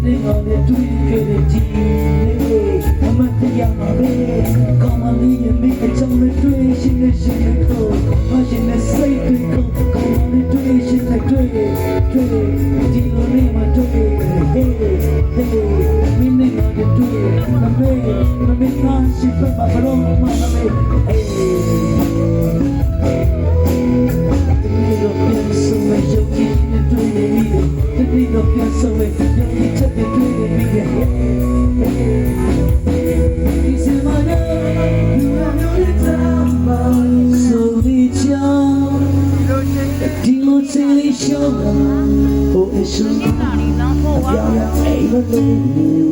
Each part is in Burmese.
နေ့ကလည်းတွေ့ခဲ့တဲ့ကြည့်အမတ်တရားပဲကောင်းမလေးရဲ့မိအကြောင်းနဲ့တွေ့ရှင်နဲ့ရှင်နဲ့ကိုမရှင်နဲ့စိတ်တွေကိုကောင်းမလေးတွေ့ရှင်နဲ့တွေ့ဒီလိုနေ့မှတွေ့ဟေးမင်းနဲ့ကတွေ့မမေကရှိဖက်ပါဘရောမမမေဟေးဒီလိုပြန်ဆိုမဲ့ရုပ်ကြီးနဲ့တွေ့နေပြီဒီလိုပြန်ဆိုမဲ့ရုပ်ကြီးချက်တွေတွေ့နေပြီဒီစမနာလူအမျိုးလေးသာမဆိုဒီချောင်းဒီလိုချင်လေးရှောင်းတာဟိုအရှုံးအပြောင်းရအိမ်မလို့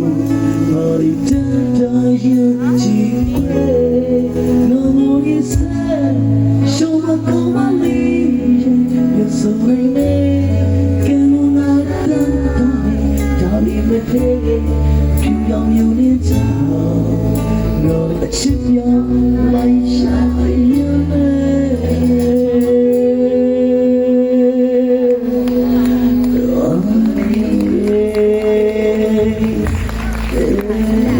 မော်ရီတန်တိုင်းယူချီနိုမိုရီဆာရှုံးမကောင်းမလေးရဆိုနေကဲလို့နာတန်တော့ဒါဘီမသေးဖြူရောင်ယူနေချောင်းရောအချစ်ပြောင်းလိုက်ရှာရမယ်Yeah.